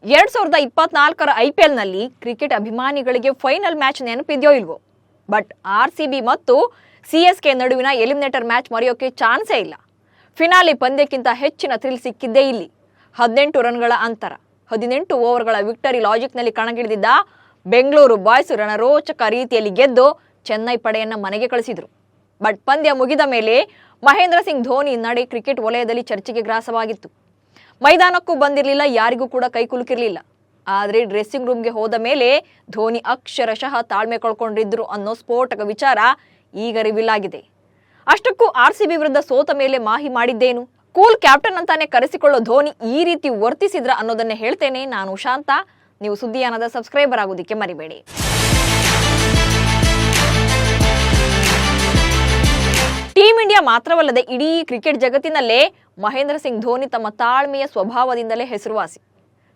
2024ರ ಐಪಿಎಲ್ನಲ್ಲಿ cricket ಅಭಿಮಾನಿಗಳಿಗೆ final match ನೆನಪಿದೆಯೋ ಇಲ್ವೋ, but RCB ಮತ್ತು ಸಿಎಸ್ಕೆ ನಡುವಿನ ಎಲಿಮಿನೇಟರ್ ಮ್ಯಾಚ್ ಮರೆಯೋಕೆ ಚಾನ್ಸೇ ಇಲ್ಲ. ಫಿನಾಲೆ ಪಂದ್ಯಕ್ಕಿಂತ ಹೆಚ್ಚಿನ ಥ್ರಿಲ್ ಸಿಕ್ಕಿದ್ದೇ ಇಲ್ಲಿ. 18 ರನ್ಗಳ ಅಂತರ, 18 ಓವರ್ಗಳ ವಿಕ್ಟರಿ ಲಾಜಿಕ್ನಲ್ಲಿ ಕಣಗಿಳಿದಿದ್ದ ಬೆಂಗಳೂರು ಬಾಯ್ಸ್ ರಣರೋಚಕ ರೀತಿಯಲ್ಲಿ ಗೆದ್ದು ಚೆನ್ನೈ ಪಡೆಯನ್ನ ಮನೆಗೆ ಕಳಿಸಿದ್ರು. ಬಟ್ ಪಂದ್ಯ ಮುಗಿದ ಮೇಲೆ ಮಹೇಂದ್ರ ಸಿಂಗ್ ಧೋನಿ ನಡೆ ಕ್ರಿಕೆಟ್ ವಲಯದಲ್ಲಿ ಚರ್ಚೆಗೆ ಗ್ರಾಸವಾಗಿತ್ತು. ಮೈದಾನಕ್ಕೂ ಬಂದಿರಲಿಲ್ಲ, ಯಾರಿಗೂ ಕೂಡ ಕೈ ಕುಲುಕಿರಲಿಲ್ಲ. ಆದರೆ ಡ್ರೆಸ್ಸಿಂಗ್ ರೂಮ್ಗೆ ಹೋದ ಮೇಲೆ ಧೋನಿ ಅಕ್ಷರಶಃ ತಾಳ್ಮೆ ಕಳ್ಕೊಂಡಿದ್ರು ಅನ್ನೋ ಸ್ಫೋಟಕ ವಿಚಾರ ಈಗ ರಿವೀಲ್ ಆಗಿದೆ. ಅಷ್ಟಕ್ಕೂ ಆರ್ಸಿಬಿ ವಿರುದ್ಧ ಸೋತ ಮೇಲೆ ಮಾಹಿ ಮಾಡಿದ್ದೇನು? ಕೂಲ್ ಕ್ಯಾಪ್ಟನ್ ಅಂತಾನೆ ಕರೆಸಿಕೊಳ್ಳೋ ಧೋನಿ ಈ ರೀತಿ ವರ್ತಿಸಿದ್ರ ಅನ್ನೋದನ್ನೇ ಹೇಳ್ತೇನೆ. ನಾನು ಶಾಂತ. ನೀವು ಸುದ್ದಿಯಾನದ ಸಬ್ಸ್ಕ್ರೈಬರ್ ಆಗೋದಿಕ್ಕೆ ಮರಿಬೇಡಿ. ಟೀಂ ಇಂಡಿಯಾ ಮಾತ್ರವಲ್ಲದೆ ಇಡೀ ಕ್ರಿಕೆಟ್ ಜಗತ್ತಿನಲ್ಲೇ ಮಹೇಂದ್ರ ಸಿಂಗ್ ಧೋನಿ ತಮ್ಮ ತಾಳ್ಮೆಯ ಸ್ವಭಾವದಿಂದಲೇ ಹೆಸರುವಾಸಿ.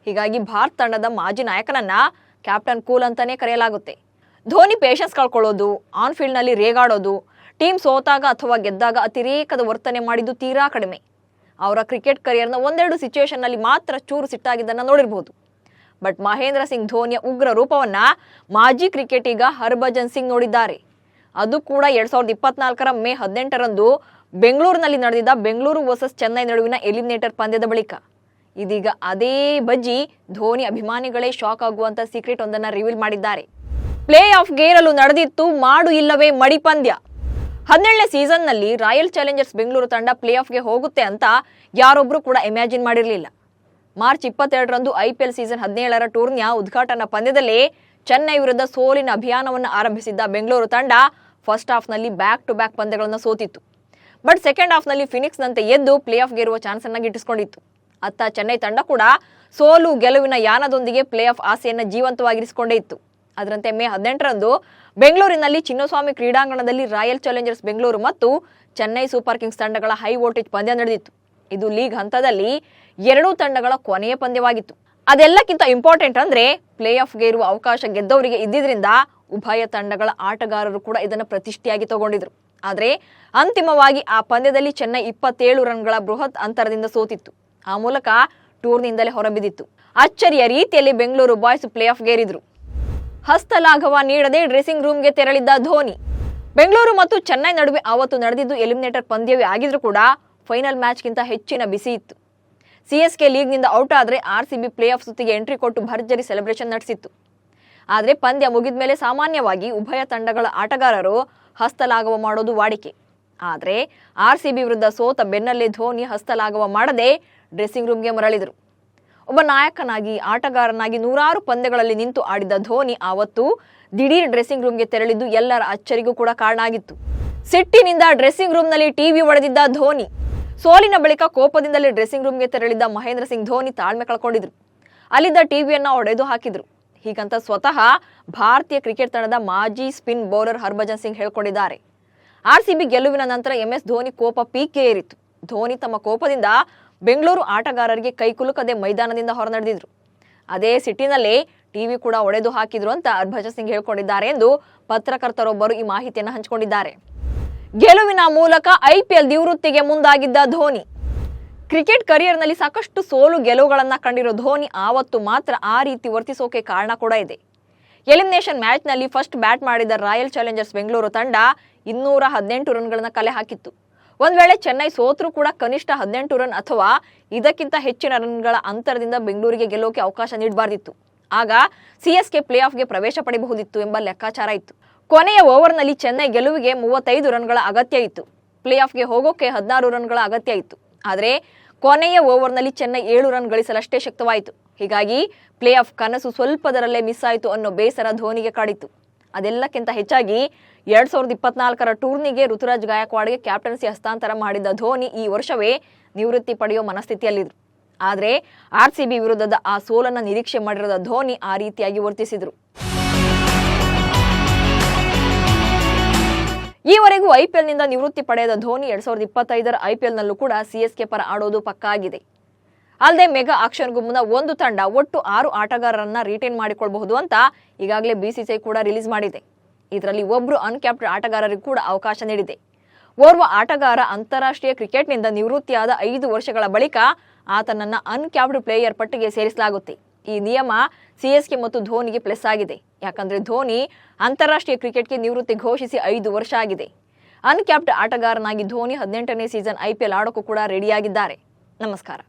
ಹೀಗಾಗಿ ಭಾರತ ತಂಡದ ಮಾಜಿ ನಾಯಕನನ್ನ ಕ್ಯಾಪ್ಟನ್ ಕೂಲ್ ಅಂತಾನೆ ಕರೆಯಲಾಗುತ್ತೆ. ಧೋನಿ ಪೇಷನ್ಸ್ ಕಳ್ಕೊಳ್ಳೋದು, ಆನ್ ಫೀಲ್ಡ್ ನಲ್ಲಿ ರೇಗಾಡೋದು, ಟೀಮ್ ಸೋತಾಗ ಅಥವಾ ಗೆದ್ದಾಗ ಅತಿರೇಕದ ವರ್ತನೆ ಮಾಡಿದ್ದು ತೀರಾ ಕಡಿಮೆ. ಅವರ ಕ್ರಿಕೆಟ್ ಕರಿಯರ್ನ ಒಂದೆರಡು ಸಿಚುವೇಶನ್ ನಲ್ಲಿ ಮಾತ್ರ ಚೂರು ಸಿಟ್ಟಾಗಿದ್ದನ್ನ ನೋಡಿರಬಹುದು. ಬಟ್ ಮಹೇಂದ್ರ ಸಿಂಗ್ ಧೋನಿಯ ಉಗ್ರ ರೂಪವನ್ನ ಮಾಜಿ ಕ್ರಿಕೆಟಿಗ ಹರ್ಭಜನ್ ಸಿಂಗ್ ನೋಡಿದ್ದಾರೆ. ಅದು ಕೂಡ 2024ರ ಮೇ 18ರಂದು ಬೆಂಗಳೂರಿನಲ್ಲಿ ನಡೆದಿದ್ದ ಬೆಂಗಳೂರು ವರ್ಸಸ್ ಚೆನ್ನೈ ನಡುವಿನ ಎಲಿಮಿನೇಟರ್ ಪಂದ್ಯದ ಬಳಿಕ. ಇದೀಗ ಅದೇ ಬಜ್ಜಿ ಧೋನಿ ಅಭಿಮಾನಿಗಳೇ ಶಾಕ್ ಆಗುವಂತ ಸೀಕ್ರೆಟ್ ಒಂದನ್ನ ರಿವೀಲ್ ಮಾಡಿದ್ದಾರೆ. ಪ್ಲೇ ಆಫ್ ಗೇರಲು ನಡೆದಿತ್ತು ಮಾಡು ಇಲ್ಲವೇ ಮಡಿ ಪಂದ್ಯ. 17ನೇ ಸೀಸನ್ನಲ್ಲಿ ರಾಯಲ್ ಚಾಲೆಂಜರ್ಸ್ ಬೆಂಗಳೂರು ತಂಡ ಪ್ಲೇ ಆಫ್ಗೆ ಹೋಗುತ್ತೆ ಅಂತ ಯಾರೊಬ್ರು ಕೂಡ ಇಮ್ಯಾಜಿನ್ ಮಾಡಿರಲಿಲ್ಲ. ಮಾರ್ಚ್ 22ರಂದು ಐಪಿಎಲ್ ಸೀಸನ್ 17ರ ಟೂರ್ನಿಯ ಉದ್ಘಾಟನಾ ಪಂದ್ಯದಲ್ಲೇ ಚೆನ್ನೈ ವಿರುದ್ಧ ಸೋಲಿನ ಅಭಿಯಾನವನ್ನು ಆರಂಭಿಸಿದ್ದ ಬೆಂಗಳೂರು ತಂಡ ಫಸ್ಟ್ ಹಾಫ್ನಲ್ಲಿ ಬ್ಯಾಕ್ ಟು ಬ್ಯಾಕ್ ಪಂದ್ಯಗಳನ್ನು ಸೋತಿತ್ತು. ಬಟ್ ಸೆಕೆಂಡ್ ಹಾಫ್ನಲ್ಲಿ ಫಿನಿಕ್ಸ್ನಂತೆ ಎದ್ದು ಪ್ಲೇ ಆಫ್ಗೆ ಇರುವ ಚಾನ್ಸ್ ಅನ್ನ ಗಿಟ್ಟಿಸಿಕೊಂಡಿತ್ತು. ಅತ್ತ ಚೆನ್ನೈ ತಂಡ ಕೂಡ ಸೋಲು ಗೆಲುವಿನ ಯಾನದೊಂದಿಗೆ ಪ್ಲೇ ಆಫ್ ಆಸೆಯನ್ನು ಜೀವಂತವಾಗಿರಿಸಿಕೊಂಡೇ ಇತ್ತು. ಅದರಂತೆ ಮೇ 18ರಂದು ಬೆಂಗಳೂರಿನಲ್ಲಿ ಚಿನ್ನಸ್ವಾಮಿ ಕ್ರೀಡಾಂಗಣದಲ್ಲಿ ರಾಯಲ್ ಚಾಲೆಂಜರ್ಸ್ ಬೆಂಗಳೂರು ಮತ್ತು ಚೆನ್ನೈ ಸೂಪರ್ ಕಿಂಗ್ಸ್ ತಂಡಗಳ ಹೈ ವೋಲ್ಟೇಜ್ ಪಂದ್ಯ ನಡೆದಿತ್ತು. ಇದು ಲೀಗ್ ಹಂತದಲ್ಲಿ ಎರಡೂ ತಂಡಗಳ ಕೊನೆಯ ಪಂದ್ಯವಾಗಿತ್ತು. ಅದೆಲ್ಲಕ್ಕಿಂತ ಇಂಪಾರ್ಟೆಂಟ್ ಅಂದ್ರೆ ಪ್ಲೇ ಆಫ್ಗೆ ಇರುವ ಅವಕಾಶ ಗೆದ್ದವರಿಗೆ ಇದ್ದಿದ್ರಿಂದ ಉಭಯ ತಂಡಗಳ ಆಟಗಾರರು ಕೂಡ ಇದನ್ನು ಪ್ರತಿಷ್ಠೆಯಾಗಿ ತಗೊಂಡಿದ್ರು. ಆದರೆ ಅಂತಿಮವಾಗಿ ಆ ಪಂದ್ಯದಲ್ಲಿ ಚೆನ್ನೈ 27 ರನ್ಗಳ ಬೃಹತ್ ಅಂತರದಿಂದ ಸೋತಿತ್ತು. ಆ ಮೂಲಕ ಟೂರ್ನಿಯಿಂದಲೇ ಹೊರಬಿದ್ದಿತ್ತು. ಅಚ್ಚರಿಯ ರೀತಿಯಲ್ಲಿ ಬೆಂಗಳೂರು ಬಾಯ್ಸ್ ಪ್ಲೇ ಆಫ್ಗೇರಿದ್ರು. ಹಸ್ತಲಾಘವ ನೀಡದೆ ಡ್ರೆಸ್ಸಿಂಗ್ ರೂಮ್ಗೆ ತೆರಳಿದ್ದ ಧೋನಿ. ಬೆಂಗಳೂರು ಮತ್ತು ಚೆನ್ನೈ ನಡುವೆ ಆವತ್ತು ನಡೆದಿದ್ದು ಎಲಿಮಿನೇಟರ್ ಪಂದ್ಯವೇ ಆಗಿದ್ರೂ ಕೂಡ ಫೈನಲ್ ಮ್ಯಾಚ್ಗಿಂತ ಹೆಚ್ಚಿನ ಬಿಸಿ ಇತ್ತು. ಸಿಎಸ್ಕೆ ಲೀಗ್ನಿಂದ ಔಟ್ ಆದರೆ ಆರ್ಸಿಬಿ ಪ್ಲೇ ಆಫ್ ಸುತ್ತಿಗೆ ಎಂಟ್ರಿ ಕೊಟ್ಟು ಭರ್ಜರಿ ಸೆಲೆಬ್ರೇಷನ್ ನಡೆಸಿತ್ತು. ಆದರೆ ಪಂದ್ಯ ಮುಗಿದ ಮೇಲೆ ಸಾಮಾನ್ಯವಾಗಿ ಉಭಯ ತಂಡಗಳ ಆಟಗಾರರು ಹಸ್ತಲಾಘವ ಮಾಡೋದು ವಾಡಿಕೆ. ಆದರೆ ಆರ್ಸಿಬಿ ವಿರುದ್ಧ ಸೋತ ಬೆನ್ನಲ್ಲೇ ಧೋನಿ ಹಸ್ತಲಾಘವ ಮಾಡದೆ ಡ್ರೆಸ್ಸಿಂಗ್ ರೂಮ್ಗೆ ಮರಳಿದರು. ಒಬ್ಬ ನಾಯಕನಾಗಿ ಆಟಗಾರನಾಗಿ ನೂರಾರು ಪಂದ್ಯಗಳಲ್ಲಿ ನಿಂತು ಆಡಿದ್ದ ಧೋನಿ ಆವತ್ತು ದಿಢೀರ್ ಡ್ರೆಸ್ಸಿಂಗ್ ರೂಮ್ಗೆ ತೆರಳಿದ್ದು ಎಲ್ಲರ ಅಚ್ಚರಿಗೂ ಕೂಡ ಕಾರಣ ಆಗಿತ್ತು. ಸಿಟ್ಟಿನಿಂದ ಡ್ರೆಸ್ಸಿಂಗ್ ರೂಮ್ನಲ್ಲಿ ಟಿವಿ ಒಡೆದಿದ್ದ ಧೋನಿ. ಸೋಲಿನ ಬಳಿಕ ಕೋಪದಿಂದಲೇ ಡ್ರೆಸ್ಸಿಂಗ್ ರೂಮ್ಗೆ ತೆರಳಿದ್ದ ಮಹೇಂದ್ರ ಸಿಂಗ್ ಧೋನಿ ತಾಳ್ಮೆ ಕಳ್ಕೊಂಡಿದ್ರು. ಅಲ್ಲಿದ್ದ ಟಿವಿಯನ್ನ ಒಡೆದು ಹಾಕಿದ್ರು. ಹೀಗಂತ ಸ್ವತಃ ಭಾರತೀಯ ಕ್ರಿಕೆಟ್ ತಂಡದ ಮಾಜಿ ಸ್ಪಿನ್ ಬೌಲರ್ ಹರ್ಭಜನ್ ಸಿಂಗ್ ಹೇಳ್ಕೊಂಡಿದ್ದಾರೆ. ಆರ್ಸಿಬಿ ಗೆಲುವಿನ ನಂತರ ಎಂಎಸ್ ಧೋನಿ ಕೋಪ ಪೀಕ್ಗೆ ಏರಿತ್ತು. ಧೋನಿ ತಮ್ಮ ಕೋಪದಿಂದ ಬೆಂಗಳೂರು ಆಟಗಾರರಿಗೆ ಕೈಕುಲುಕದೆ ಮೈದಾನದಿಂದ ಹೊರ ನಡೆದಿದ್ರು. ಅದೇ ಸಿಟ್ಟಿನಲ್ಲೇ ಟಿವಿ ಕೂಡ ಒಡೆದು ಹಾಕಿದ್ರು ಅಂತ ಹರ್ಭಜನ್ ಸಿಂಗ್ ಹೇಳ್ಕೊಂಡಿದ್ದಾರೆ ಎಂದು ಪತ್ರಕರ್ತರೊಬ್ಬರು ಈ ಮಾಹಿತಿಯನ್ನು ಹಂಚಿಕೊಂಡಿದ್ದಾರೆ. ಗೆಲುವಿನ ಮೂಲಕ ಐಪಿಎಲ್ ನಿವೃತ್ತಿಗೆ ಮುಂದಾಗಿದ್ದ ಧೋನಿ. ಕ್ರಿಕೆಟ್ ಕರಿಯರ್ನಲ್ಲಿ ಸಾಕಷ್ಟು ಸೋಲು ಗೆಲುವುಗಳನ್ನ ಕಂಡಿರೋ ಧೋನಿ ಆವತ್ತು ಮಾತ್ರ ಆ ರೀತಿ ವರ್ತಿಸೋಕೆ ಕಾರಣ ಕೂಡ ಇದೆ. ಎಲಿಮಿನೇಷನ್ ಮ್ಯಾಚ್ನಲ್ಲಿ ಫಸ್ಟ್ ಬ್ಯಾಟ್ ಮಾಡಿದ ರಾಯಲ್ ಚಾಲೆಂಜರ್ಸ್ ಬೆಂಗಳೂರು ತಂಡ 218 ರನ್ಗಳನ್ನ ಕಲೆ ಹಾಕಿತ್ತು. ಒಂದ್ ವೇಳೆ ಚೆನ್ನೈ ಸೋತ್ರೂ ಕೂಡ ಕನಿಷ್ಠ 18 ರನ್ ಅಥವಾ ಇದಕ್ಕಿಂತ ಹೆಚ್ಚಿನ ರನ್ಗಳ ಅಂತರದಿಂದ ಬೆಂಗಳೂರಿಗೆ ಗೆಲ್ಲೋಕೆ ಅವಕಾಶ ನೀಡಬಾರ್ದಿತ್ತು. ಆಗ ಸಿಎಸ್ಕೆ ಪ್ಲೇ ಆಫ್ಗೆ ಪ್ರವೇಶ ಪಡೆಯಬಹುದಿತ್ತು ಎಂಬ ಲೆಕ್ಕಾಚಾರ ಇತ್ತು. ಕೊನೆಯ ಓವರ್ನಲ್ಲಿ ಚೆನ್ನೈ ಗೆಲುವಿಗೆ 35 ರನ್ಗಳ ಅಗತ್ಯ ಇತ್ತು. ಪ್ಲೇ ಆಫ್ಗೆ ಹೋಗೋಕೆ 16 ರನ್ಗಳ ಅಗತ್ಯ ಇತ್ತು. ಆದರೆ ಕೊನೆಯ ಓವರ್ನಲ್ಲಿ ಚೆನ್ನೈ 7 ರನ್ ಗಳಿಸಲಷ್ಟೇ ಶಕ್ತವಾಯಿತು. ಹೀಗಾಗಿ ಪ್ಲೇ ಆಫ್ ಕನಸು ಸ್ವಲ್ಪದರಲ್ಲೇ ಮಿಸ್ ಆಯಿತು ಅನ್ನೋ ಬೇಸರ ಧೋನಿಗೆ ಕಾಡಿತ್ತು. ಅದೆಲ್ಲಕ್ಕಿಂತ ಹೆಚ್ಚಾಗಿ 2024ರ ಟೂರ್ನಿಗೆ ಋತುರಾಜ್ ಗಾಯಕ್ವಾಡ್ಗೆ ಕ್ಯಾಪ್ಟನ್ಸಿ ಹಸ್ತಾಂತರ ಮಾಡಿದ್ದ ಧೋನಿ ಈ ವರ್ಷವೇ ನಿವೃತ್ತಿ ಪಡೆಯೋ ಮನಸ್ಥಿತಿಯಲ್ಲಿದ್ರು. ಆದರೆ ಆರ್ಸಿಬಿ ವಿರುದ್ಧದ ಆ ಸೋಲನ್ನ ನಿರೀಕ್ಷೆ ಮಾಡಿರದ ಧೋನಿ ಆ ರೀತಿಯಾಗಿ ವರ್ತಿಸಿದ್ರು. ಈವರೆಗೂ ಐಪಿಎಲ್ನಿಂದ ನಿವೃತ್ತಿ ಪಡೆದ ಧೋನಿ 2025ರ ಐಪಿಎಲ್ನಲ್ಲೂ ಕೂಡ ಸಿಎಸ್ಕೆ ಪರ ಆಡೋದು ಪಕ್ಕಾ ಆಗಿದೆ. ಅಲ್ಲದೆ ಮೆಗಾ ಆಕ್ಷನ್ಗೂ ಮುನ್ನ ಒಂದು ತಂಡ ಒಟ್ಟು 6 ಆಟಗಾರರನ್ನ ರಿಟೈನ್ ಮಾಡಿಕೊಳ್ಳಬಹುದು ಅಂತ ಈಗಾಗಲೇ ಬಿಸಿಸಿಐ ಕೂಡ ರಿಲೀಸ್ ಮಾಡಿದೆ. ಇದರಲ್ಲಿ ಒಬ್ಬರು ಅನ್ಕ್ಯಾಪ್ಡ್ ಆಟಗಾರರಿಗೂ ಕೂಡ ಅವಕಾಶ ನೀಡಿದೆ. ಓರ್ವ ಆಟಗಾರ ಅಂತಾರಾಷ್ಟ್ರೀಯ ಕ್ರಿಕೆಟ್ನಿಂದ ನಿವೃತ್ತಿಯಾದ 5 ವರ್ಷಗಳ ಬಳಿಕ ಆತನನ್ನ ಅನ್ಕ್ಯಾಪ್ಡ್ ಪ್ಲೇಯರ್ ಪಟ್ಟಿಗೆ ಸೇರಿಸಲಾಗುತ್ತೆ. ಈ ನಿಯಮ ಸಿಎಸ್ಕೆ ಮತ್ತು ಧೋನಿಗೆ ಪ್ಲಸ್ ಆಗಿದೆ. ಯಾಕಂದ್ರೆ ಧೋನಿ ಅಂತಾರಾಷ್ಟ್ರೀಯ ಕ್ರಿಕೆಟ್ಗೆ ನಿವೃತ್ತಿ ಘೋಷಿಸಿ 5 ವರ್ಷ ಆಗಿದೆ. ಅನ್ಕ್ಯಾಪ್ಡ್ ಆಟಗಾರನಾಗಿ ಧೋನಿ 18ನೇ ಸೀಸನ್ IPL ಆಡೋಕ್ಕೂ ಕೂಡ ರೆಡಿಯಾಗಿದ್ದಾರೆ. ನಮಸ್ಕಾರ.